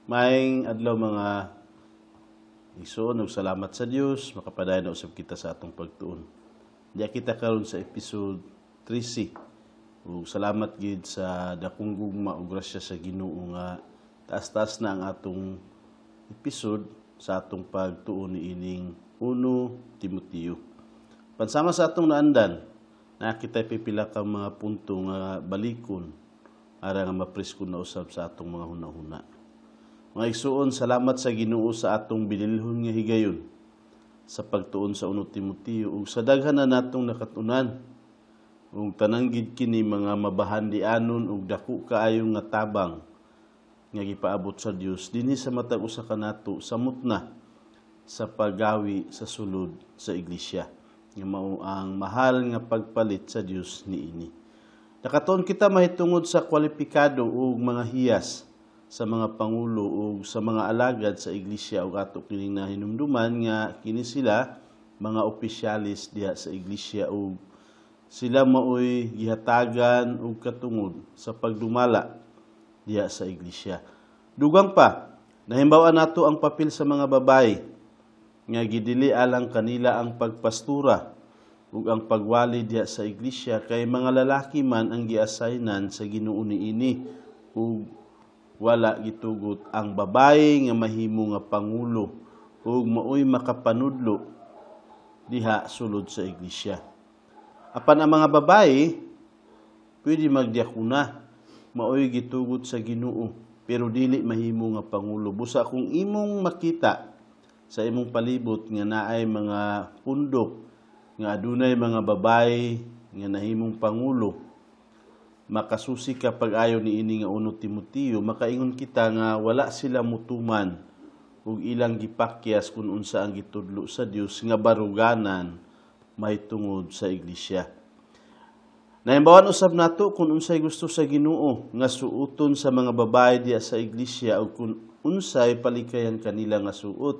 Maayong adlaw mga igsoon, ug salamat sa Dios makapadayon usab kita sa atong pagtuon. Diya kita karon sa episode 13. Ug salamat gid sa dakong gugma ug grasya sa Ginoo nga taas-taas na ang atong episode sa atong pagtuon niining 1 Timoteo. Pansama sa atong naandan, nakita pipila ka mga punto nga balikon ara nga mapriskon na usab sa atong mga hunahuna. Mga igsoon, salamat sa Ginoo sa atong binilhon nga higayon sa pagtuon sa 1 Timoteo ug sa daghan na natong nakatunan ug tanang gid kini mga mabahandianon ug dako kaayo nga tabang nga gipaabot sa Dios dinhi sa matag usa ka nato samot na sa paggawi sa sulod sa iglesia nga mao ang mahal nga pagpalit sa Dios niini. Nakatuon kita mahitungod sa kwalipikado ug mga hiyas sa mga pangulo o sa mga alagad sa iglesia o ato kining nahinumduman nga kini sila mga opisyalis diha sa iglesia o sila maoy gihatagan og katungod sa pagdumala diha sa iglesia. Dugang pa, nahimbawan nato ang papel sa mga babae nga gidili alang kanila ang pagpastura ug ang pagwali diha sa iglesia kay mga lalaki man ang giassignan sa Ginoo niini ug wala gitugot ang babae nga mahimo nga pangulo ug maoy makapanudlo diha sulod sa iglesia. Apan ang mga babae pwede magdiakona, maoy gitugot sa Ginoo pero dili mahimo nga pangulo. Busa kung imong makita sa imong palibot nga naay mga pundok nga adunay mga babae nga nahimong pangulo, makasusi ka pag-ayo ni ini nga 1 Timoteo, makaingon kita nga wala sila mutuman ug ilang gipakyas kung unsa ang gitudlo sa Dios nga baruganan mahitungod sa iglesia. Nahimbawan usab nato kung unsay gusto sa Ginoo nga suoton sa mga babae diya sa iglesia ug kung unsay palikayan kanila nga suot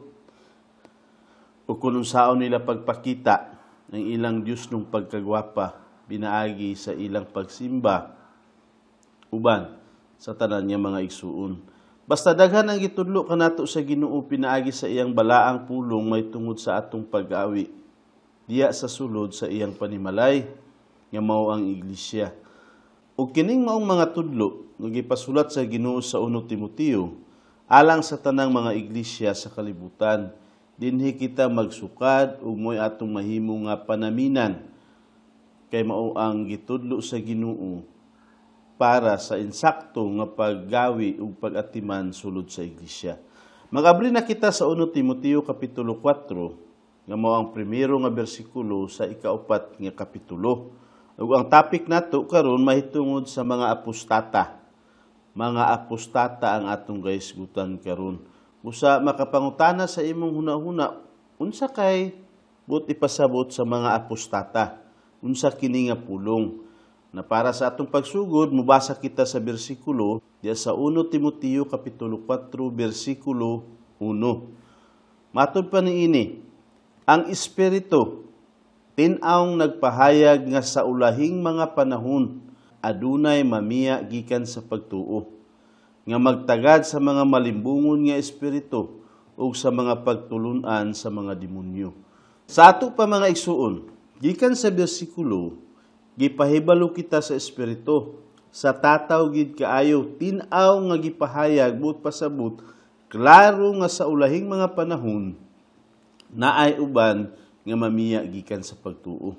ug kung unsaon nila pagpakita ng ilang Dios nung pagkagwapa binaagi sa ilang pagsimba uban sa tanan nga mga igsuon. Basta daghan ang gitudlo kanato sa Ginoo pinaagi sa iyang balaang pulong may tungod sa atong pag-awi diya sa sulod sa iyang panimalay nga mao ang iglesia. Ug kining maong mga tudlo nga gipasulat sa Ginoo sa 1 Timoteo alang sa tanang mga iglesia sa kalibutan, dinhi kita magsukad ug moy atong mahimo nga panaminan kay mao ang gitudlo sa Ginoo para sa insakto nga paggawi ug pag-atiman sulod sa iglesia. Mag-abli na kita sa 1 Timoteo kapitulo 4 nga mao ang primero nga bersikulo sa ikaupat nga kapitulo. Ug ang topic nato karon mahitungod sa mga apostata. Mga apostata ang atong gahisgutan karon. Usa makapangutana sa imong hunahuna, unsa kay but ipasabot sa mga apostata? Unsa kini nga pulong? Na para sa atong pagsugod, mubasa kita sa bersikulo diya sa 1 Timoteo kapitulo 4 bersikulo 1. Matod pa niini, ang Espiritu tin-awng nagpahayag nga sa ulahing mga panahon adunay mamiya gikan sa pagtuo nga magtagad sa mga malimbungon nga espiritu ug sa mga pagtulunan sa mga demonyo. Sa ato pa mga igsuon, gikan sa bersikulo gipahibalo kita sa espiritu sa tataw gid kaayo tin-aw nga gipahayag buot pasabot klaro nga sa ulahing mga panahon naay uban nga mamiya gikan sa pagtuo.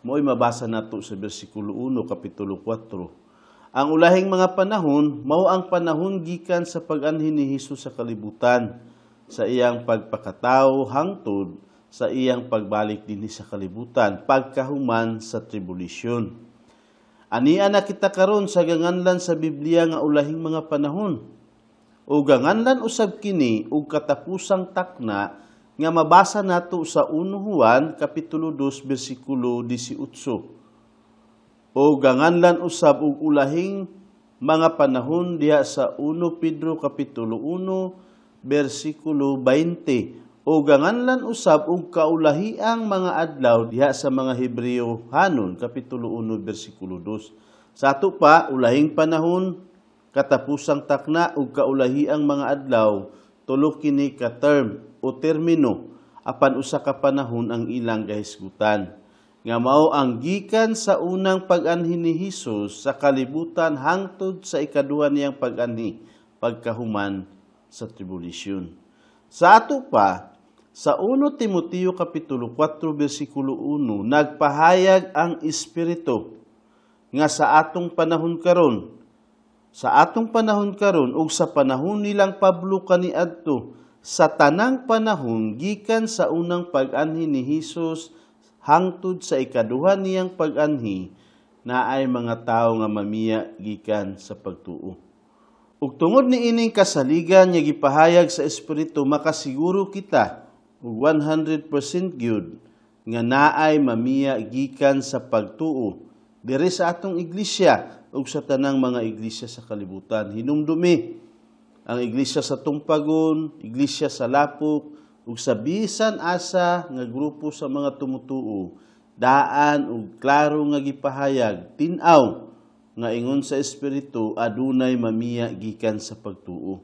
Mo'y mabasa nato sa bersikulo 1 kapitulo 4. Ang ulahing mga panahon mao ang panahon gikan sa pag-anhin ni Hesus sa kalibutan sa iyang pagpakatao hangtod sa iyang pagbalik dinhi sa kalibutan pagkahuman sa tribulasyon. Ania na kita karon sa ganganlan sa Biblia nga ulahing mga panahon. O ganganlan usab kini og katapusang takna nga mabasa nato sa 1 Juan kapitulo 2 bersikulo 18. O ganganlan usab og ulahing mga panahon diha sa 1 Pedro kapitulo 1 bersikulo 20. O ganganlan usab og kaulahiang mga adlaw diha sa mga Hebreo hanon kapitulo 1 bersikulo 2. Sa ato pa ulahing panahon katapusang takna ug kaulahiang mga adlaw, tulo kini ka term o termino apan usa ka panahon ang ilang gahisgutan. Nga mao ang gikan sa unang pag-anhi ni Hesus sa kalibutan hangtod sa ikaduha niyang pag-anhi pagkahuman sa tribulation. Sa ato pa, sa 1 Timoteo kapitulo 4 bersikulo 1, nagpahayag ang Espiritu nga sa atong panahon karon, ug sa panahon nilang Pablo kaniadto, sa tanang panahon gikan sa unang pag-anhi ni Hesus hangtod sa ikaduha niyang pag-anhi, na ay mga tawo nga mamiya gikan sa pagtuo. Ug tungod ni ining kasaligan nga gipahayag sa Espiritu, makasiguro kita ug 100% gyud nga naay mamiya gikan sa pagtuo diri sa atong iglesia ug sa tanang mga iglesia sa kalibutan. Hinumdumi ang iglesia sa Tumpagon, iglesia sa Lapok, ug sa bisan asa nga grupo sa mga tumutuo, daan ug klaro nga gipahayag, tin-aw nga ingon sa Espiritu adunay mamiya gikan sa pagtuo.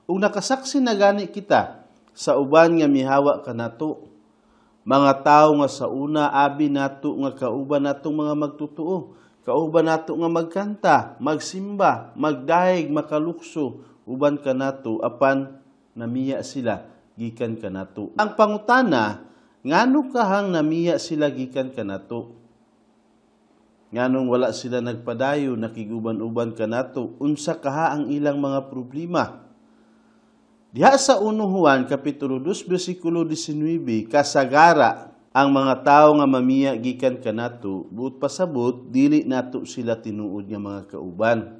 Ug nakasaksi na gani kita sa uban nga mihawa kanato, mga tawo nga sa una abi nato nga kauban natong mga magtutuo, kauban nato nga magkanta, magsimba, magdaig, makalukso, uban kanato apan namiya sila gikan kanato. Ang pangutana, ngano kahang namiya sila gikan kanato? Nganong wala sila nagpadayo, nakiguban-uban kanato, unsa kaha ang ilang mga problema? Diha sa 1 Juan kapitulo 2 bersikulo 19, kasagara ang mga tawo nga mamiya gikan kanato, buot pasabot dili nato sila tinuod nga mga kauban.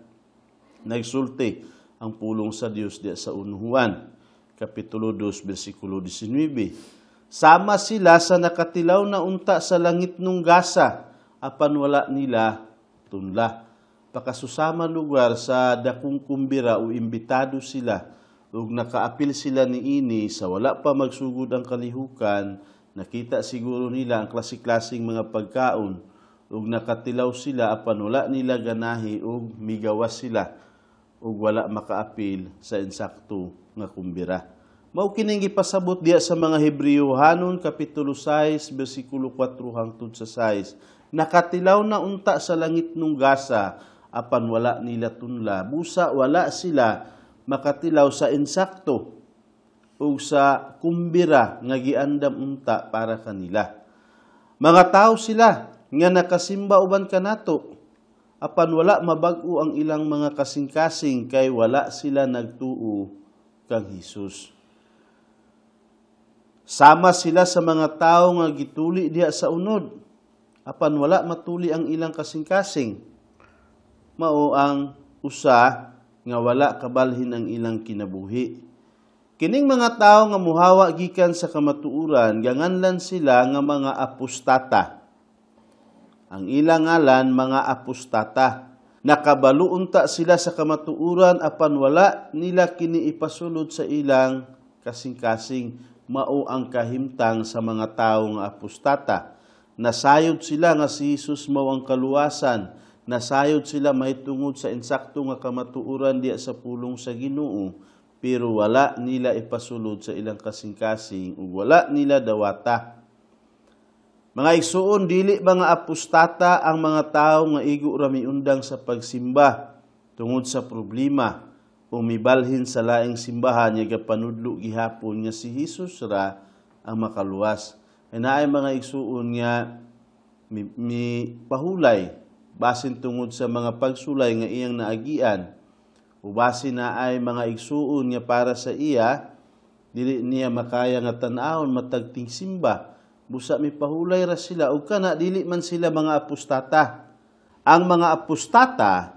Nagsulti ang pulong sa Dios diha sa 1 Juan kapitulo 2, bersikulo 19. Sama sila sa nakatilaw na unta sa langit nung gasa, apan wala nila tunla. Pakasusama lugar sa dakong kumbira o imbitado sila, ug nakaapil sila niini sa wala pa magsugod ang kalihukan, nakita siguro nila ang klase-klaseng mga pagkaon, ug nakatilaw sila apan wala nila ganahi ug migawas sila, ug wala makaapil sa insakto nga kumbira. Mao kining gipasabot diya sa mga Hebreyohanon kapitulo 6 bersikulo 4 hangtod sa 6. Nakatilaw na unta sa langit nung gasa, apan wala nila tunla. Busa wala sila makatilaw sa insakto o sa kumbira nga giandam unta para kanila. Mga tao sila nga nakasimba uban kanato, apan wala mabag-o ang ilang mga kasing-kasing kay wala sila nagtuo kang Hesus. Sama sila sa mga tao nga gituli diha sa unod, apan wala matuli ang ilang kasing-kasing. Mao ang usa nga wala kabalhin ang ilang kinabuhi. Kining mga tao nga muhawa gikan sa kamatuuran, ganganlan sila nga mga apostata. Ang ilang ngalan mga apostata. Nakabalo unta sila sa kamatuuran apan wala nila kini ipasulod sa ilang kasing-kasing. Mao ang kahimtang sa mga tao nga apostata. Nasayod sila nga si Hesus mao ang kaluwasan. Nasayod sila mahitungod sa insakto nga kamatuuran diya sa pulong sa Ginoo, pero wala nila ipasulod sa ilang kasing-kasing ug wala nila dawata. Mga igsuon, dili mga apostata ang mga tawo nga igo ra miundang sa pagsimba tungod sa problema o mibalhin sa laing simbahan nga panudlo gihapon nga si Hesus ra ang makaluwas. Naay mga igsuon nga mi pahulay basin tungod sa mga pagsulay nga iyang naagian, o basin na ay mga igsuon nga para sa iya dili niya makaya nga tan-awon matagting simba, busa mi pahulay ra sila ug kana dili man sila mga apostata. Ang mga apostata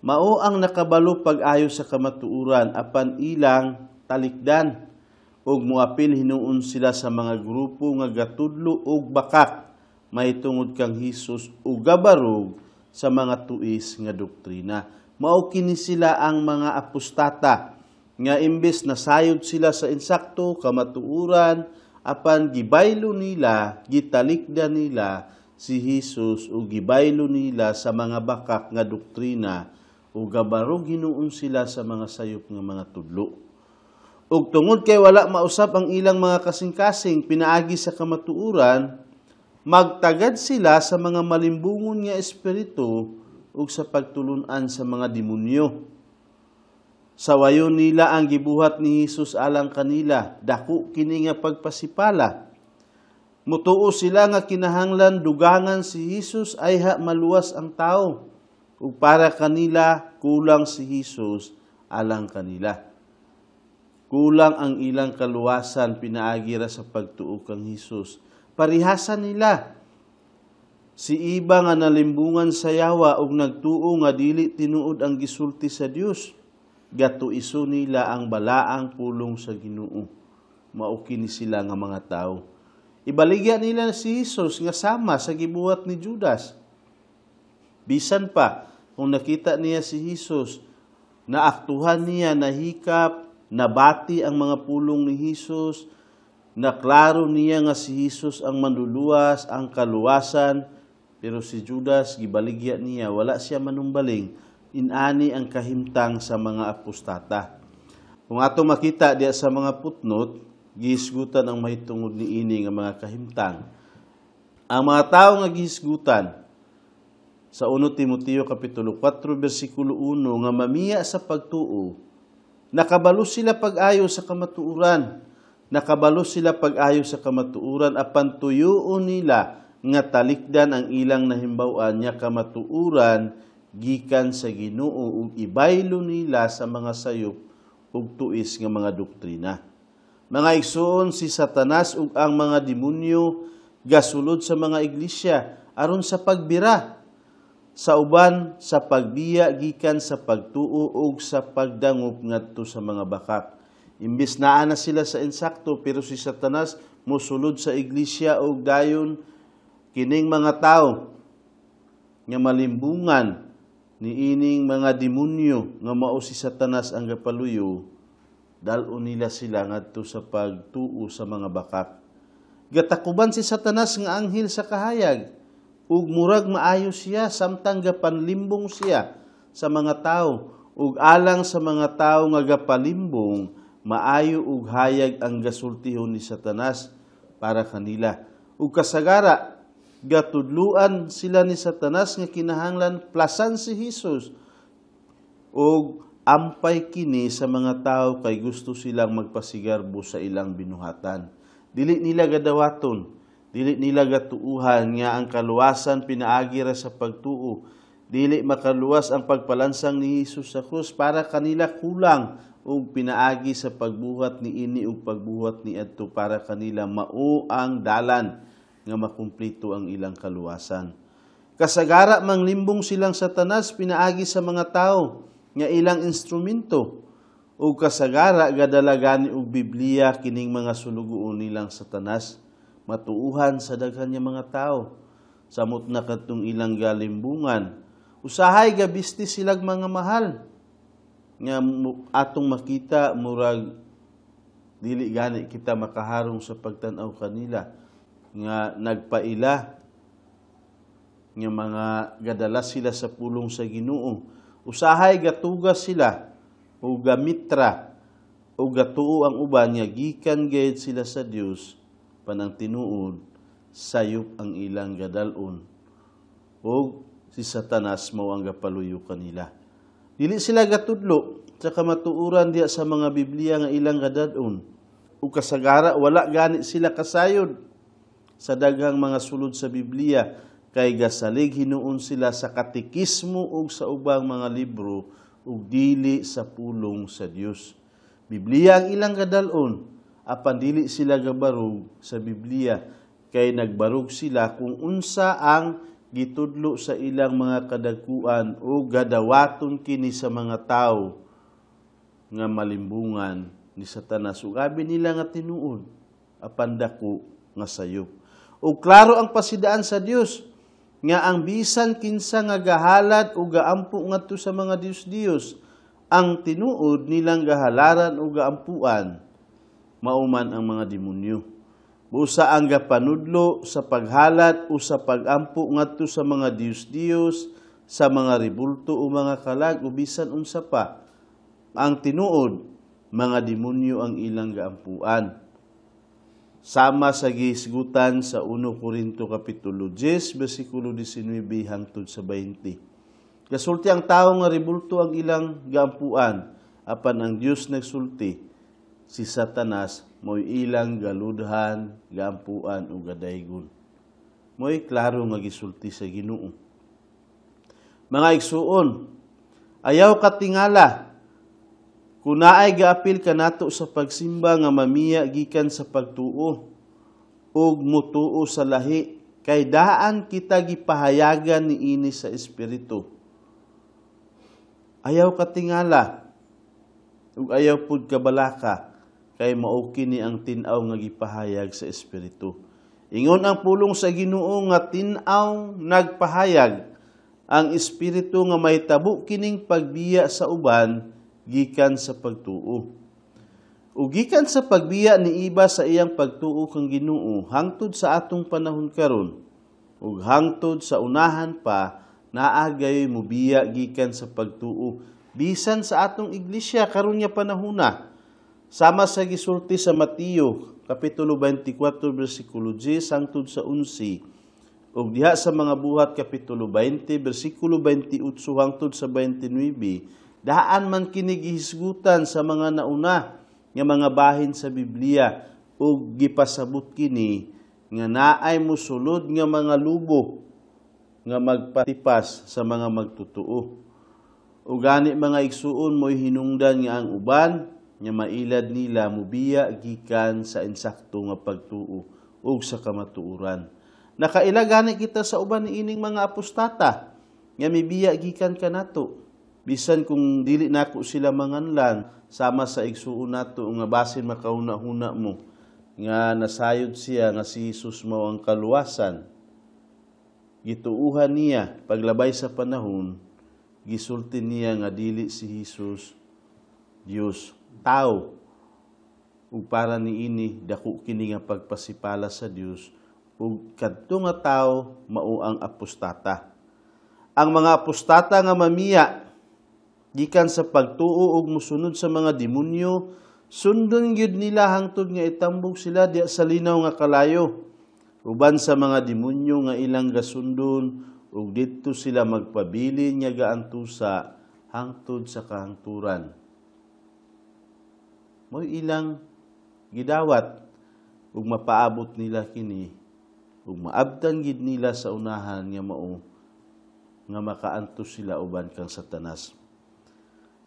mao ang nakabalo pag-ayo sa kamatuuran apan ilang talikdan ug moapil hinuon sila sa mga grupo nga gatudlo ug bakak mahitungod kang Hesus ug gabarog sa mga tuis nga doktrina. Mao kini sila ang mga apostata nga imbes na sayod sila sa insakto kamatuuran apan gibaylo nila, gitalikdan nila si Hesus ug gibaylo nila sa mga bakak nga doktrina o gabarog hinuon sila sa mga sayop nga mga tudlo. Ug tungod kay wala mausab ang ilang mga kasing-kasing pinaagi sa kamatuuran, magtagad sila sa mga malimbungon nga espiritu ug sa pagtulun-an sa mga demonyo. Sa wayon nila ang gibuhat ni Hesus alang kanila, dako kini nga pagpasipala. Mutuo sila nga kinahanglan dugangan si Hesus ay maluwas ang tao, ug para kanila kulang si Hesus alang kanila. Kulang ang ilang kaluwasan pinaagi ra sa pagtuo kang Hesus. Parihasan nila. Si iba nga nalimbungan sa yawa ug nagtuo nga dili tinuod ang gisulti sa Dios. Gatuiso nila ang balaang pulong sa Ginoo. Mao kini sila nga mga tao. Ibaligya nila si Hesus nga sama sa gibuhat ni Judas. Bisan pa kung nakita niya si Hesus, naaktuhan niya, nahikap, nabati ang mga pulong ni Hesus, naklaro niya nga si Hesus ang manluluwas, ang kaluwasan, pero si Judas, gibaligya niya, wala siya manumbaling, inani ang kahimtang sa mga apostata. Kung ato makita diya sa mga putnot, gihisgutan ang mahitungod ni ini nga mga kahimtang. Ang mga tao nga gihisgutan, sa 1 Timoteo kapitulo 4, versikulo 1, nga mamiya sa pagtuo, nakabalo sila pag-ayo sa kamatuuran. Nakabalo sila pag-ayo sa kamatuuran apan tuyuon nila nga talikdan ang ilang nahimbawan nya kamatuuran gikan sa Ginoo ug ibaylo nila sa mga sayop ug tuis nga mga doktrina. Mga igsoon, si Satanas ug ang mga demonyo gasulod sa mga iglesia aron sa pagbira sa uban sa pagbiya gikan sa pagtuo ug sa pagdangop ngadto sa mga bakak. Imbis naa na sila sa insakto, pero si Satanas mosulod sa iglesia ug dayon kining mga tao nga malimbungan ni ining mga demonyo nga mao si Satanas ang gapaluyo, dal-on nila sila ngadto sa pagtuo sa mga bakak. Gatakuban si Satanas nga anghel sa kahayag, ug murag maayo siya samtang gapanlimbong siya sa mga tao, ug alang sa mga tao nga gapalimbong, maayo ug hayag ang gasultihon ni Satanas para kanila. Ug kasagara, gatudluan sila ni Satanas nga kinahanglan plasan si Hesus, ug ampay kini sa mga tao kay gusto silang magpasigarbo sa ilang binuhatan. Dili nila gadawaton, dili nila gatuuhan nga ang kaluwasan pinaagi ra sa pagtuo. Dili makaluwas ang pagpalansang ni Hesus sa krus para kanila kulang ug pinaagi sa pagbuhat ni ini ug pagbuhat ni adto para kanila mao ang dalan nga makumpleto ang ilang kaluwasan. Kasagara manglimbong silang Satanas pinaagi sa mga tao nga ilang instrumento, ug kasagara gadalagani og Biblia kining mga sulugoon nilang Satanas matuuhan sa daghan nga mga tao. Samot na kadtong ilang galimbungan, usahay gabisti silag mga mahal nga atong makita murag dili gani kita makaharong sa pagtan-aw kanila nga nagpaila nga mga gadalas sila sa pulong sa Ginoo. Usahay gatugas sila o gamitra o gatuo ang uban nga gikan gayud sila sa Dios panang tinuod sayop ang ilang gadalon o si Satanas mao ang gapaluyo kanila. Dili sila gatudlo sa kamatuuran diya sa mga Biblia nga ilang gadadon. Ug kasagara wala gani sila kasayod sa daghang mga sulod sa Biblia kay gasalig hinuon sila sa katekismo ug sa ubang mga libro ug dili sa pulong sa Dios. Biblia ang ilang gadalon, apan dili sila gabarog sa Biblia kay nagbarog sila kung unsa ang gitudlo sa ilang mga kadagkuan o gadawaton kini sa mga tao nga malimbungan ni Satanas ug abi nila nga tinuod apan dako nga sayop. Ug klaro ang pasidaan sa Dios nga ang bisan kinsa nga gahalad o gaampo ngadto sa mga Dios-Dios, ang tinuod nilang gahalaran o gaampuan mauman ang mga demonyo. Busa ang gapanudlo sa paghalad o sa pagampo ngadto sa mga Dios-Dios sa mga ribulto o mga kalag o bisan unsa pa. Ang tinuod, mga demonyo ang ilang gaampuan. Sama sa gihisgutan sa 1 Korinto kapitulo 10, versikulo 19 hangtod sa 20. Kasulti ang tao nga ribulto ang ilang gaampuan, apan ang Dios nagsulti, si Satanas mo'y ilang galudhan, gaampuan o gadaygon. Mo'y klaro nga gisulti sa Ginoo. Mga igsuon, ayaw katingala, kung naay gaapil kanato sa pagsimba nga mamiya gikan sa pagtuo, ug mutuo sa lahi, kay daan kita gipahayagan ni ini sa Espiritu. Ayaw katingala, ug ayaw pud kabalaka, kay mao kini ang tin-aw nga gipahayag sa Espiritu. Ingon ang pulong sa Ginoo nga tin-aw nagpahayag, ang Espiritu nga may tabo kining pagbiya sa uban, gikan sa pagtuo. O gikan sa pagbiya ni iba sa iyang pagtuo kang Ginoo, hangtod sa atong panahon karon, ug hangtod sa unahan pa, naagay mubiya gikan sa pagtuo, bisan sa atong iglesia karon nga panahona. Sama sa gisulti sa Mateo, kapitulo 24, versikulo 10, hangtod sa 11, ug diha sa mga buhat, kapitulo 20, versikulo 28 hangtod sa 29, daan man kini gihisgutan sa mga nauna nga mga bahin sa Biblia, ug gipasabot kini nga naay mosulod nga mga lubo nga magpatipas sa mga magtutuo. Ug gani mga igsuon mo'y hinungdan nga ang uban nga mailad nila mubiya gikan sa insakto nga pagtuo ug sa kamatuoran. Nakaila gani kita sa uban ni ining mga apostata nga mibiya gikan kanato. Bisan kung dili nako sila manganlan, sama sa igsuon nato nga basin makauna-huna mo nga nasayod siya nga si Jesus mao ang kaluwasan. Gituuhan niya paglabay sa panahon, gisulti niya nga dili si Jesus Dios, tao. Ug para niini dako kini nga pagpasipala sa Dios, ug kadto nga tao mao ang apostata. Ang mga apostata nga mamiya gikan sa pagtuo ug musunod sa mga demonyo, sundon gyud nila hangtod nga itambog sila diya sa linaw nga kalayo. Uban sa mga demonyo nga ilang gasundon, ug didto sila magpabilin nga gaantusa hangtod sa kahangturan. Mo'y ilang gidawat ug mapaabot nila kini ug maabtan gid nila sa unahan nga mao nga makaantos sila uban kang Satanas.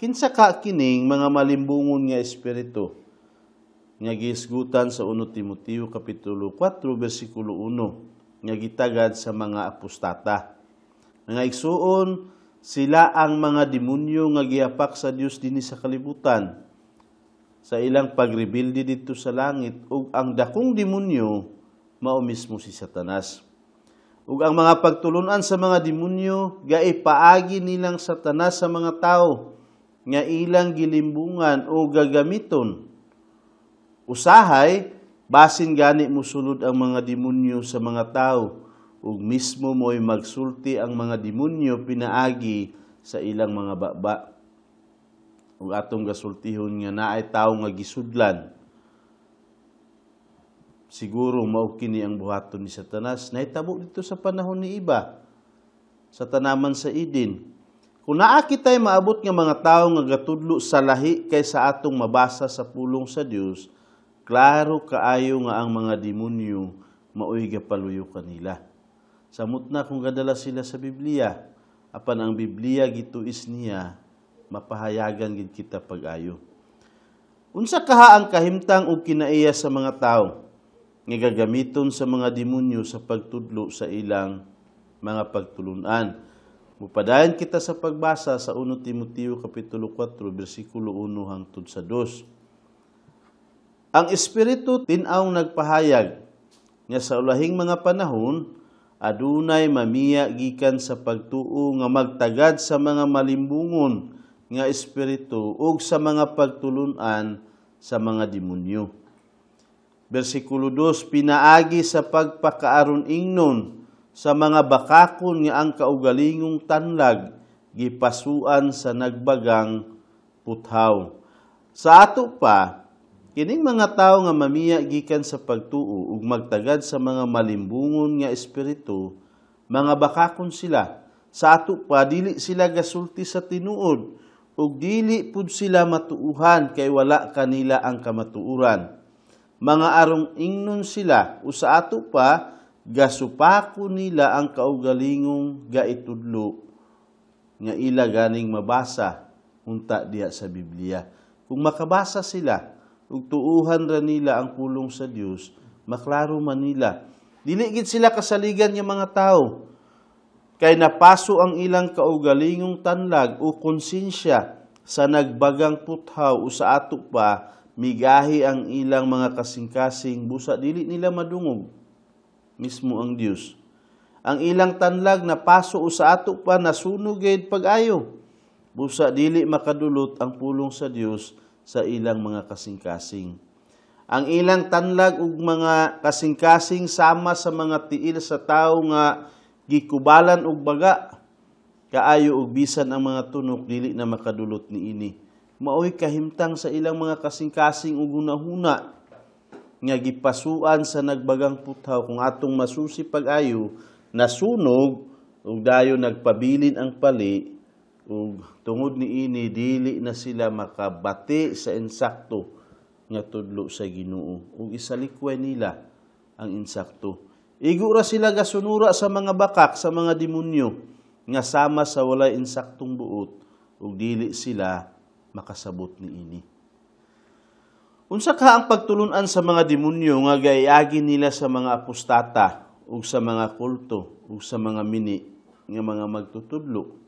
Kinsa ka kining mga malimbungon nga espiritu nga gihisgutan sa 1 Timoteo kapitulo 4 bersikulo 1 nga gitagad sa mga apostata. Nga igsuon, sila ang mga demonyo nga giapak sa Dios dinhi sa kalibutan sa ilang pagrebilde dito sa langit, ug ang dakong demonyo mao mismo si Satanas. Ug ang mga pagtulunan sa mga demonyo gaipaagi nilang Satanas sa mga tao nga ilang gilimbungan o gagamiton. Usahay, basin gani musulod ang mga demonyo sa mga tao, ug mismo mo'y magsulti ang mga demonyo pinaagi sa ilang mga baba. Ug atong gasultihon nga naay tawo nga gisudlan, siguro mao kini ang buhaton ni Satanas. Nahitabo dito sa panahon ni iba, sa tanaman sa Eden. Kung naa kita'y maabot nga mga tao nga gatudlo sa lahi kaysa atong mabasa sa pulong sa Dios, klaro kaayo nga ang mga demonyo maoy gapaluyo kanila. Samot na kung gadala sila sa Biblia, apan ang Biblia gituis niya, mapahayagan gid kita pag-ayo. Unsa kaha ang kahimtang ug kinaiya sa mga tao nga gagamiton sa mga demonyo sa pagtudlo sa ilang mga pagtulunan? Mupadayon kita sa pagbasa sa 1 Timoteo kapitulo 4 bersikulo 1 hangtod sa 2. Ang Espiritu tin-aw nagpahayag nga sa ulahing mga panahon adunay mamiya gikan sa pagtuo nga magtagad sa mga malimbungon nga espiritu ug sa mga pagtulunan sa mga demonyo. Bersikulo 2, pinaagi sa pagpakaaron ingnon sa mga bakakon nga ang kaugalingong tanlag gipasuan sa nagbagang puthaw. Sa ato pa, kining mga tawo nga mamiya gikan sa pagtuo ug magtagad sa mga malimbungon nga espiritu, mga bakakon sila. Sa ato pa, dili sila gasulti sa tinuod ug dili pud sila matuuhan kay wala kanila ang kamatuuran. Mga arong ingnon sila, o sa ato pa, gasupako nila ang kaugalingong gaitudlo nga ila ganing mabasa unta diha sa Biblia. Kung makabasa sila, ug tuuhan ra nila ang pulong sa Dios, maklaro man nila. Dili gid sila kasaligan nga mga tawo, kay napaso ang ilang kaugalingong tanlag o konsensya sa nagbagang puthaw o sa ato pa, migahi ang ilang mga kasing-kasing, busa dili nila madungog mismo ang Dios. Ang ilang tanlag na paso o sa ato pa nasunog gayud pag-ayo, busa dili makadulot ang pulong sa Dios sa ilang mga kasing-kasing. Ang ilang tanlag ug mga kasing-kasing sama sa mga tiil sa tawo nga gikubalan og baga, kaayo og bisan ang mga tunok dili na makadulot niini. Maoy kahimtang sa ilang mga kasing-kasing ug hunahuna nga gipasuan sa nagbagang puthaw kung atong masusi pag-ayo, nasunog ug dayon nagpabilin ang pali ug tungod niini dili na sila makabati sa insakto nga tudlo sa Ginoo ug isalikway nila ang insakto. Igo ra sila gasunura sa mga bakak, sa mga demonyo nga sama sa walay insaktong buot ug dili sila makasabot niini. Unsa ka ang pagtulunan sa mga demonyo nga gayagi nila sa mga apostata ug sa mga kulto ug sa mga mini nga mga magtutudlo?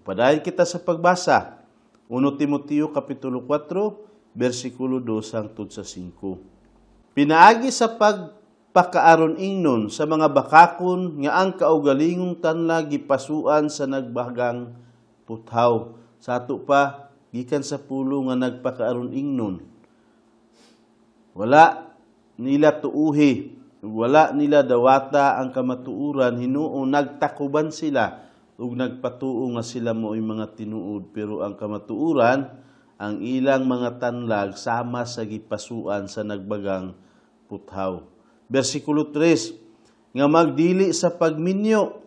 Padayon kita sa pagbasa. 1 Timoteo kapitulo 4 bersikulo 2 hangtod sa 5. Pinaagi sa pagpakaaron ingnon sa mga bakakon nga ang kaugalingong tanlag gipasuan sa nagbagang puthaw. Sa ato pa, gikan sa pulo nga nagpakaaron ingnon. Wala nila tuuhi, wala nila dawata ang kamatuuran, hinuo nagtakuban sila ug nagpatuo nga sila mo'y mga tinuod, pero ang kamatuuran, ang ilang mga tanlag sama sa gipasuan sa nagbagang puthaw. Bersikulo 3, nga magdili sa pagminyo,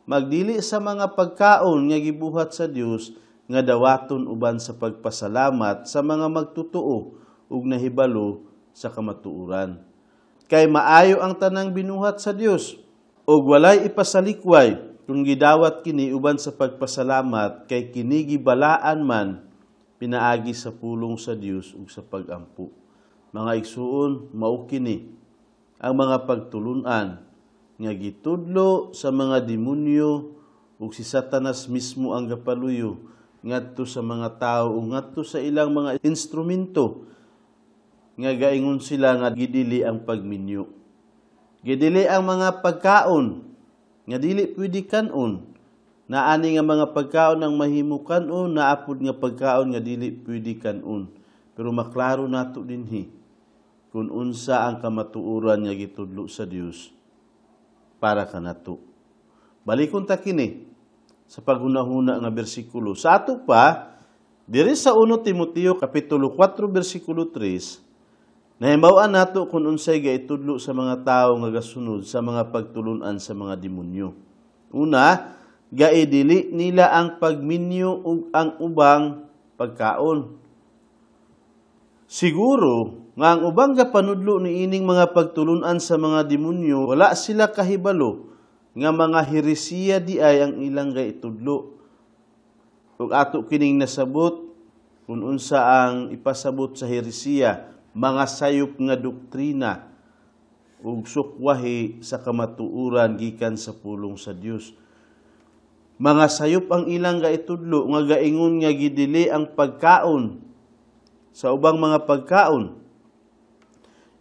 magdili sa mga pagkaon nga gibuhat sa Dios, nga dawaton uban sa pagpasalamat sa mga magtutuo ug nahibalo sa kamatuuran. Kay maayo ang tanang binuhat sa Dios, ug walay ipasalikway kung gidawat kini uban sa pagpasalamat, kay kini gibalaan man pinaagi sa pulong sa Dios ug sa pagampo. Mga igsuon, mao kini ang mga pagtulunan nga gitudlo sa mga demonyo ug si Satanas mismo ang gapaluyo ngadto sa mga tao ug ngadto sa ilang mga instrumento nga gaingon sila nga gidili ang pagminyo. Gidili ang mga pagkaon nga dili pwede kanon. Naani nga mga pagkaon ang mahimo kanon, naapod nga pagkaon nga dili pwede kanon. Pero maklaro nato dinhi kung unsa ang kamatuoran nga gitudlo sa Dios para kanato. Balikon ta kini sa paghunahuna nga bersikulo. Sa ato pa, diri sa 1 Timoteo kapitulo 4 bersikulo 3, nahibaw-an nato kung unsay gaitudlo sa mga tawo nga gasunod sa mga pagtulunan sa mga demonyo. Una, gaidili nila ang pagminyo ug ang ubang pagkaon. Siguro nga ang ubang gapanudlo ni ining mga pagtulunan sa mga demonyo, wala sila kahibalo nga mga heresiya di ay ang ilang gaitudlo. Ug ato kining nasabot kung unsa ang ipasabot sa heresiya, mga sayop nga doktrina ug sukwahi sa kamatuuran gikan sa pulong sa Dios. Mga sayop ang ilang gaitudlo nga gaingon nga gidili ang pagkaon sa ubang mga pagkaon.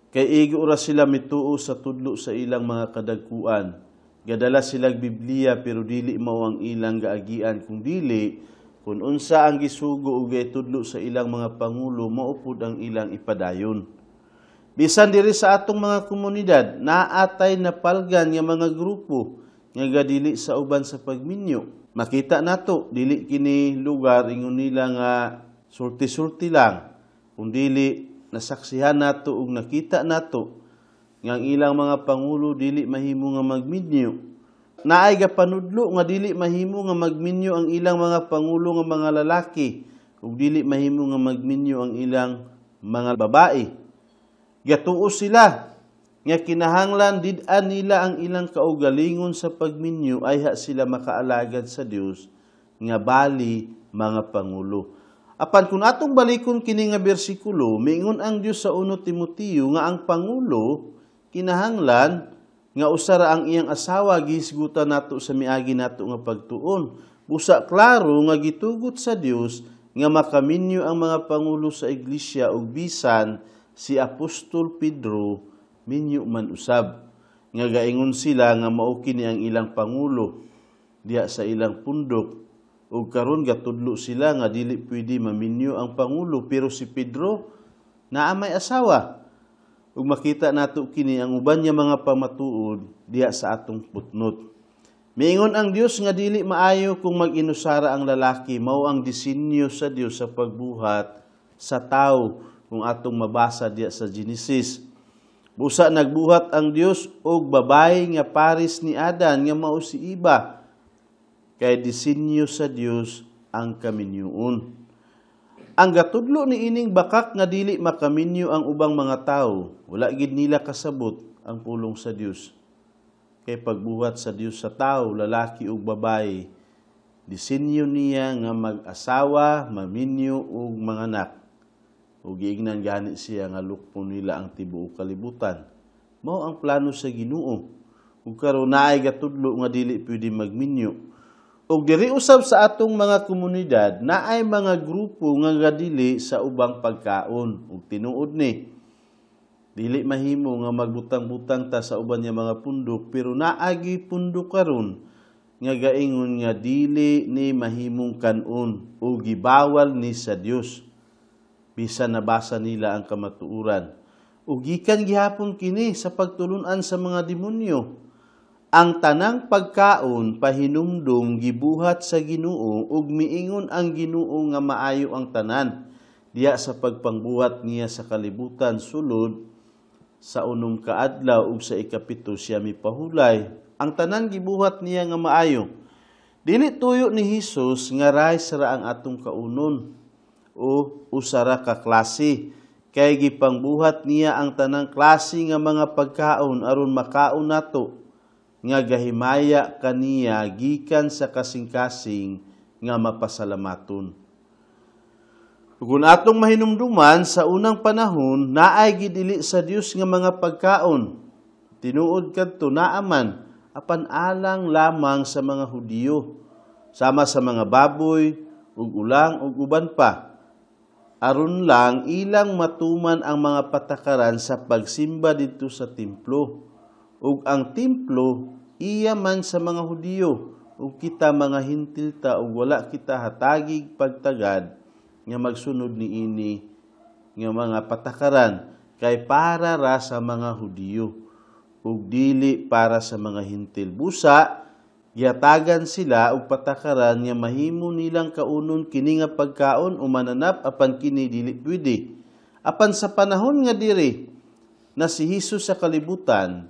Kay igo ra sila mituo sa tudlo sa ilang mga kadagkuan. Gadala silang Biblia pero dili mao ang ilang gaagian, kung dili kung unsa ang gisugo ug gaitudlo sa ilang mga pangulo, maupod ang ilang ipadayon. Bisan diri sa atong mga komunidad, naatay napalgan nga mga grupo nga gadili sa uban sa pagminyo. Makita nato, dili kini lugar ingon nila nga sulti-sulti lang. Kung dili nasaksihan nato ug nakita nato nga ang ilang mga pangulo dili mahimo nga magminyo. Naay gapanudlo nga dili mahimo nga magminyo ang ilang mga pangulo nga mga lalaki ug dili mahimo nga magminyo ang ilang mga babae. Gatuo sila nga kinahanglan did-an nila ang ilang kaugalingon sa pagminyo ay sila makaalagad sa Dios nga bali mga pangulo. Apan kung atong balikon kini nga bersikulo, miingon ang Dios sa 1 Timoteo nga ang pangulo kinahanglan nga usara ang iyang asawa gihisgutan nato sa miagi nato nga pagtuon. Busa klaro nga gitugot sa Dios nga makaminyo ang mga pangulo sa iglesia ug bisan si Apostol Pedro minyo man usab nga gaingon sila nga mao kini ang ilang pangulo diha sa ilang pundok ug karon gatudlo sila nga dili pwede maminyo ang pangulo pero si Pedro naa may asawa ug makita nato kini ang uban niya mga pamatuod diha sa atong putnot. Miingon ang Dios nga dili maayo kung mag-inusara ang lalaki, mao ang disenyo sa Dios sa pagbuhat sa tao kung atong mabasa diha sa Genesis. Busa nagbuhat ang Dios og babae nga pares ni Adan nga mao si Eva. Kay disenyo sa Dios ang kaminyoon. Ang gatudlo ni ining bakak nga dili makaminyo ang ubang mga tawo, wala gid nila kasabot ang pulong sa Dios. Kay pagbuhat sa Dios sa tawo, lalaki ug babae, disenyo niya nga mag-asawa, maminyo ug manganak. O giingnan gani siya nga lukpon nila ang tibuok kalibutan. Mao ang plano sa Ginoo. Ug karon naay gatudlo nga dili pwede magminyo. Ug diri usab sa atong mga komunidad naay mga grupo nga gadili sa ubang pagkaon. Ug tinuod ni dili mahimo nga magbutang-butang ta sa uban nga mga pundok pero naagi pundok karon nga gaingon nga dili ni mahimong kanon o gibawal ni sa Dios. Bisan nabasa nila ang kamatuuran. Ug gikan gihapon kini sa pagtulun-an sa mga demonyo. Ang tanang pagkaon pahinumdum gibuhat sa Ginoo ug miingon ang Ginoo nga maayo ang tanan diya sa pagpangbuhat niya sa kalibutan sulod sa 6 kaadlaw ug sa 7 siya mipahulay. Ang tanan gibuhat niya nga maayo. Dili tuyo ni Hesus nga rais ra ang atong kaunon o usara ka klase kay gipangbuhat niya ang tanang klase nga mga pagkaon aron makaon nato nga gahimaya kaniya gikan sa kasing-kasing nga mapasalamaton. Kung atong mahinumduman sa unang panahon naay gidili sa Dios nga mga pagkaon tinuod kadto naaman apan alang lamang sa mga Hudiyo sama sa mga baboy ug ulang ug uban pa. Aron lang ilang matuman ang mga patakaran sa pagsimba dito sa templo. Ug ang templo iya man sa mga Hudiyo ug kita mga hintil ta ug wala kita hatagig pagtagad nga magsunod niini nga mga patakaran kay para ra sa mga Hudiyo ug dili para sa mga hintil. Busa yatagan sila og patakaran nga mahimo nilang kaunon kini nga pagkaon o mananap apan kini dili pwede. Apan sa panahon nga diri na si Hesus sa kalibutan,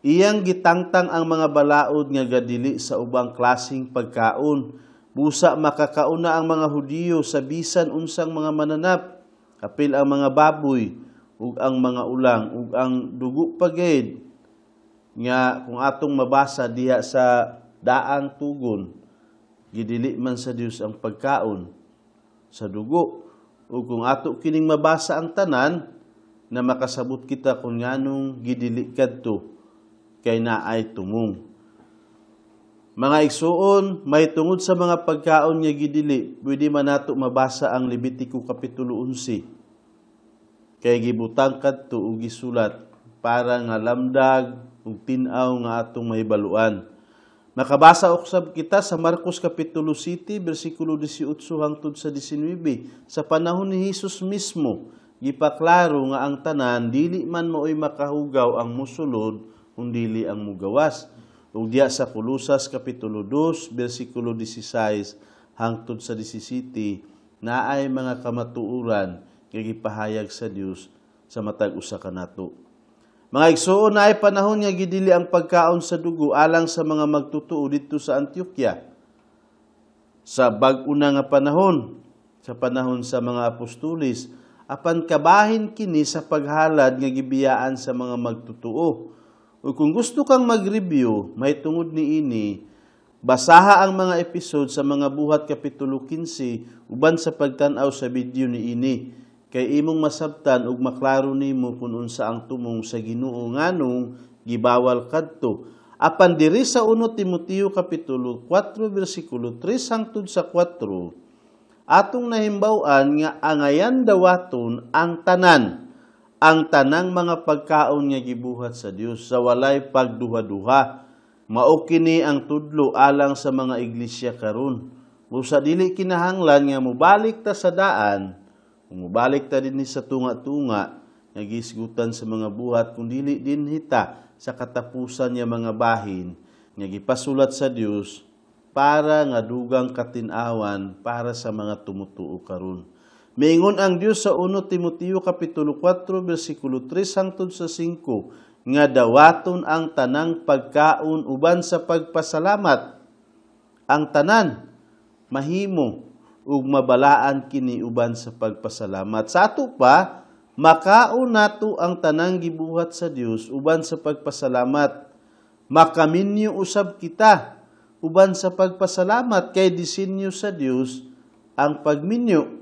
iyang gitangtang ang mga balaod nga gadili sa ubang klasing pagkaon. Busa makakauna ang mga Hudiyo sa bisan unsang mga mananap, kapil ang mga baboy ug ang mga ulang ug ang dugo pagayd nga kung atong mabasa diha sa daang tugon, gidili man sa Dios ang pagkaon sa dugo. O kung ato kining mabasa ang tanan, na makasabot kita kung nganong gidili kadto kay naay tumong. Mga igsuon, may tungod sa mga pagkaon nga gidili, pwede man nato mabasa ang Levitico Kapitulo 11. Kay gibutang kadto og gisulat para nga lamdag ug tin-aw nga atong mahibaluan. Makabasa usab kita sa Marcos Kapitulo 7, versikulo 18 hangtod sa 19. Sa panahon ni Hesus mismo, gipaklaro nga ang tanan dili man mooy makahugaw ang musulod kung dili ang mugawas. Ug diya sa Kolosas kapitulo 2 bersikulo 16 hangtod sa 17 naay mga kamatuoran nga gipahayag sa Dios sa matag usa kanato. Mga igsoon, naay panahon nga gidili ang pagkaon sa dugo alang sa mga magtutuo dito sa Antioquia. Sa bag-una nga panahon, sa panahon sa mga apostolis, apan kabahin kini sa paghalad nga gibiyaan sa mga magtutuo. O kung gusto kang mag-review, may tungod ni ini, basaha ang mga episode sa mga buhat kapitulo 15 uban sa pagtan-aw sa video ni ini. Kay imong masabtan ug maklaro nimo kung unsa ang tumong sa Ginoo nganong gibawal kadto. Apan diri sa 1 Timoteo kapitulo 4 bersikulo 3 hangtod sa 4, atong nahimbaw-an nga angayan dawaton ang tanang mga pagkaon nga gibuhat sa Dios sa walay pagduha-duha. Mao kini ang tudlo alang sa mga iglesia karon. Usa dili kinahanglan nga mobalik ta sa daan, mubalik ta din sa tunga-tunga, nagisgutan sa mga buhat, kung dili din hita sa katapusan niya mga bahin, nga gipasulat sa Dios para nga dugang katinawan para sa mga tumutuo karon. Miingon ang Dios sa 1 Timoteo kapitulo 4 bersikulo 3 hangtod sa 5, nga dawaton ang tanang pagkaon uban sa pagpasalamat. Ang tanan mahimo ug mabalaan kini uban sa pagpasalamat. Sa ato pa, makaon nato ang tanang gibuhat sa Dios uban sa pagpasalamat. Makaminyo usab kita uban sa pagpasalamat, kay disenyo sa Dios ang pagminyo,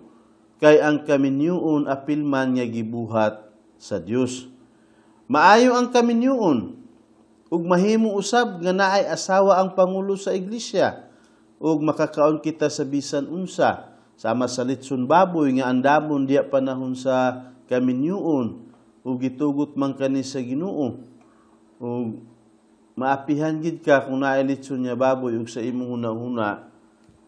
kay ang kaminyoon apilman nga gibuhat sa Dios. Maayo ang kaminyoon ug mahimo usab nga naay asawa ang pangulo sa iglesia. Ug makakaon kita sa bisan unsa, sama sa litson baboy nga andamon diya panahon sa kaminyoon, ug gitugot man kani sa Ginoo. Ug maapihan gid ka kung naay litson nga baboy ug sa imong hunahuna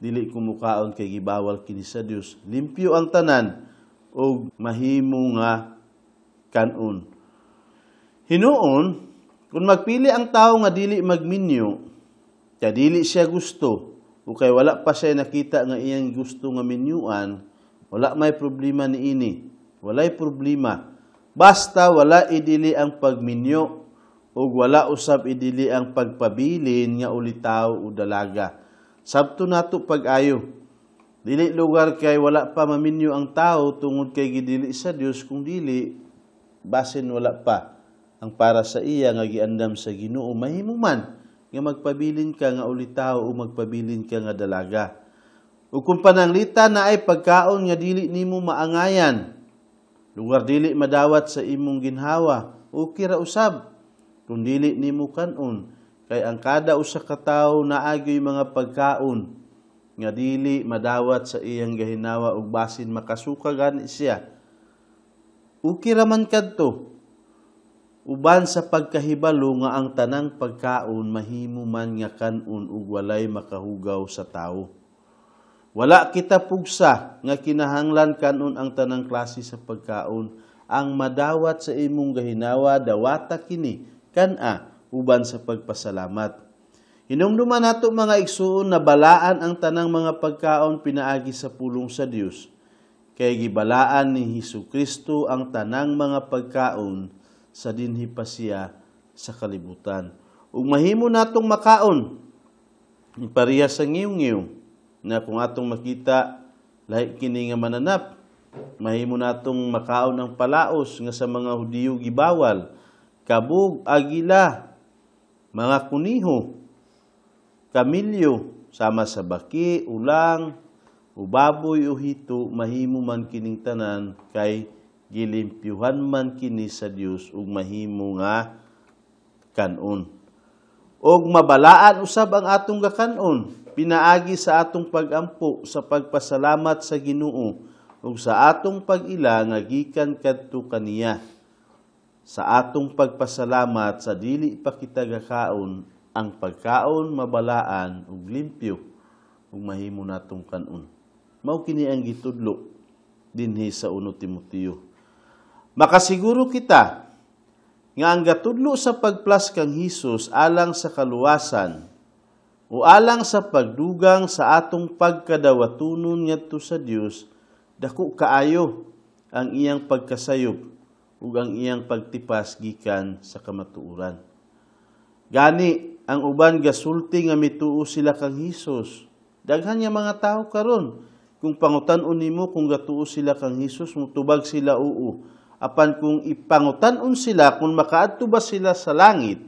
dili kumukaon kay gibawal kini sa Dios. Limpyo ang tanan ug mahimo nga kanon. Hinuon, kung magpili ang tao nga dili magminyo, kay dili siya gusto, o kay wala pa siya nakita nga iyang gusto nga minyuan, wala may problema ni ini. Walay problema. Basta wala idili ang pagminyo o wala usab idili ang pagpabilin nga ulitaw o dalaga. Sabto nato pag-ayo. Dili lugar kay wala pa maminyo ang tao tungod kay gidili sa Dios, kung dili basin wala pa ang para sa iya nga giandam sa Ginoo. Mahimo man nga magpabilin ka nga ulitaw o magpabilin ka nga dalaga. O kung pananglita na ay pagkaon nga dili nimo maangayan, lugar dili madawat sa imong ginhawa, okay ra usab kung dili nimo kanon, kay ang kada usa ka tawo naagyoy mga pagkaon nga dili madawat sa iyang gahinawa ug basin makasuka gani siya. Okay ra man kadto. Uban sa pagkahibalo nga ang tanang pagkaon mahimo man nga kanon ug walay makahugaw sa tawo. Wala kita pugsa nga kinahanglan kanon ang tanang klase sa pagkaon. Ang madawat sa imong gahinawa dawata kini kana uban sa pagpasalamat. Hinumduman nato mga igsuon na balaan ang tanang mga pagkaon pinaagi sa pulong sa Dios. Kay gibalaan ni Hesukristo ang tanang mga pagkaon sa dinhi pa siya sa kalibutan. Ug mahimo natong makaon ni pareha sa ngiw-ngiw na kung atong makita lahi kini nga mananap, mahimo natong makaon ang palaos nga sa mga Hudiyo gibawal, kabug, agila, mga kuniho, kamilyo, sama sa baki, ulang, ubaboy o hito, mahimo man kining tanan kay gilimpyuhan man kini sa Dios ug mahimo nga kanon. Og mabalaan usab ang atong gakanon, pinaagi sa atong pagampo sa pagpasalamat sa Ginoo ug sa atong pag-ila nga gikan kadto kaniya. Sa atong pagpasalamat sa dili pa kita gakaon, ang pagkaon mabalaan ug limpyo ug mahimo natong kanon. Mao kini ang gitudlo dinhi sa 1 Timoteo. Makasiguro kita nga ang gatudlo sa pagplas kang Hesus alang sa kaluwasan o alang sa pagdugang sa atong pagkadawatunon ngadto sa Dios, dako kaayo ang iyang pagkasayop ug ang iyang pagtipas gikan sa kamatuoran. Gani ang uban gasulti nga mituo sila kang Hesus. Daghan nga mga tao karon kung pangutan-on nimo kung gatuo sila kang Hesus, mutubag sila oo. Apan kung ipangutan-on sila kung makaadto ba sila sa langit,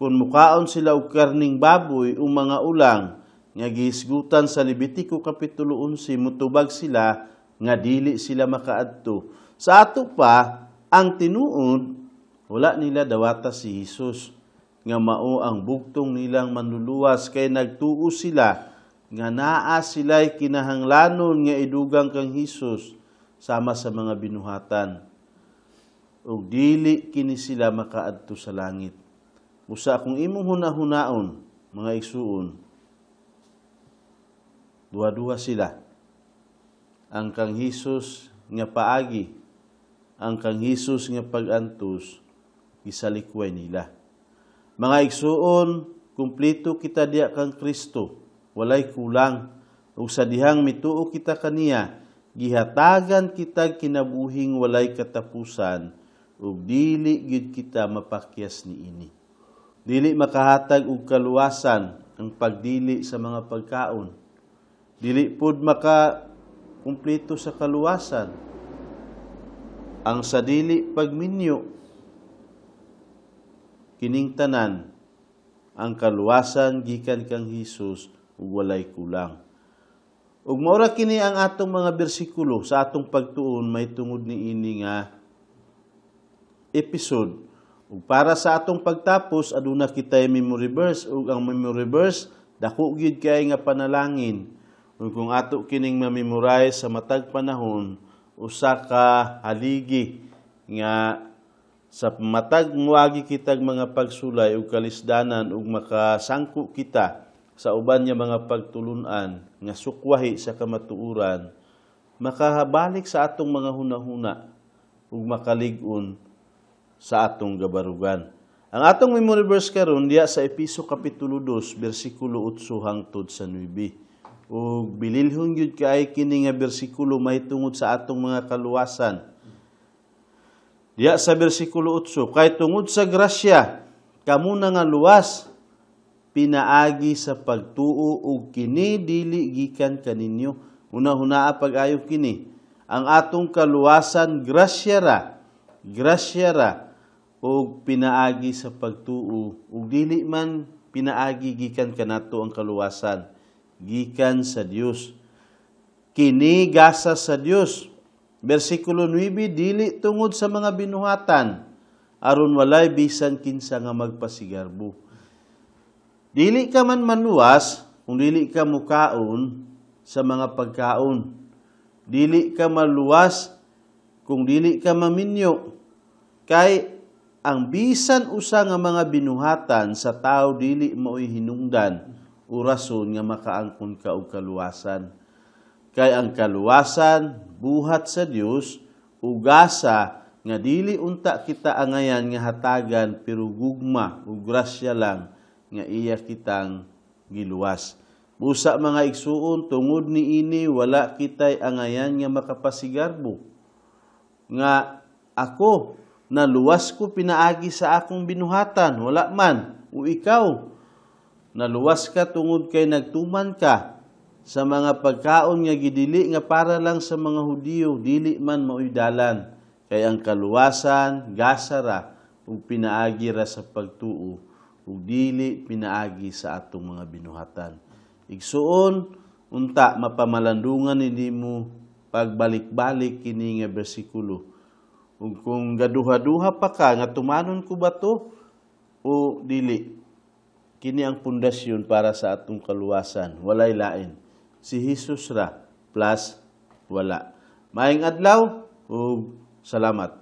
kung mukaon sila og karning baboy o mga ulang nga gihisgutan sa Levitico kapitulo 11, mutubag sila nga dili sila makaadto. Sa ato pa ang tinuod, wala nila dawata si Hesus nga mao ang bugtong nilang manluluwas kay nagtuo sila nga naa sila'y kinahanglanon nga idugang kang Hesus sama sa mga binuhatan. Ug dili kini sila makaadto sa langit. Usa kung imong hunahunaon, mga igsuon, duha-duha sila. Ang kang Hesus nga paagi, ang kang Hesus nga pag-antos, gisalikway nila. Mga igsuon, kumplito kita diya kang Kristo, walay kulang. Ug sa dihang mituo kita kaniya, gihatagan kita kinabuhing walay katapusan, ug dili gid kita mapakyas niini. Dili makahatag og kaluwasan ang pagdili sa mga pagkaon. Dili pud maka-kumpleto sa kaluwasan ang sa dili pagminyo. Kining tanan ang kaluwasan gikan kang Hesus ug walay kulang. Ug maura kini ang atong mga bersikulo sa atong pagtuon may tungod niini nga episode. Ug para sa atong pagtapos, aduna kitay memory verse. Ug ang memory verse, dako gyud kay nga panalangin. Ug kung ato kining ma-memorize sa matag panahon, usa ka haligi nga sa matag muagi kitag mga pagsulay ug kalisdanan ug makasangko kita sa uban nga mga pagtulunan nga sukwahi sa kamatuoran, makahabalik sa atong mga hunahuna ug makalig-on sa atong gabarugan. Ang atong memory verse karon diya sa Efeso kapitulo 2 bersikulo 8 hangtod sa 9. Ug bililhon gyud kay kini nga bersikulo mahitungod sa atong mga kaluwasan. Diya sa bersikulo 8, kay tungod sa grasya kamo na nga luwas pinaagi sa pagtuo ug kini dili gikan kaninyo. Una-hunaa pag-ayo kini. Ang atong kaluwasan grasya ra ug pinaagi sa pagtuo ug dili man pinaagi gikan kanato ang kaluwasan, gikan sa Dios. Kini gasa sa Dios. Bersikulo 9, dili tungod sa mga binuhatan aron walay bisan kinsa nga magpasigarbo. Dili ka man maluwas kung dili ka mukaon sa mga pagkaon. Dili ka maluwas kung dili ka maminyo. Kay ang bisan usa nga mga binuhatan sa tao dili mao'y hinungdan o rason nga makaangkon ka og kaluwasan. Kay ang kaluwasan buhat sa Dios ug gasa nga dili unta kita angayan nga hatagan pero gugma ug grasya lang nga iya kitang giluwas. Busa mga igsuon tungod niini wala kitay angayan nga makapasigarbo. Nga ako naluwas ko pinaagi sa akong binuhatan, wala man. O ikaw, naluwas ka tungod kay nagtuman ka sa mga pagkaon nga gidili nga para lang sa mga Hudiyo, dili man mao'y dalan. Kay ang kaluwasan, gasara, ug pinaagi ra sa pagtuo, ug dili pinaagi sa atong mga binuhatan. Igsuon, unta mapamalandungan nimo pagbalik-balik kini nga bersikulo. Ug kung gaduha-duha pa ka nga tumanon ko ba to o dili, kini ang pundasyon para sa atong kaluwasan, walay lain. Si Hesus ra plus wala. Maayong adlaw ug salamat.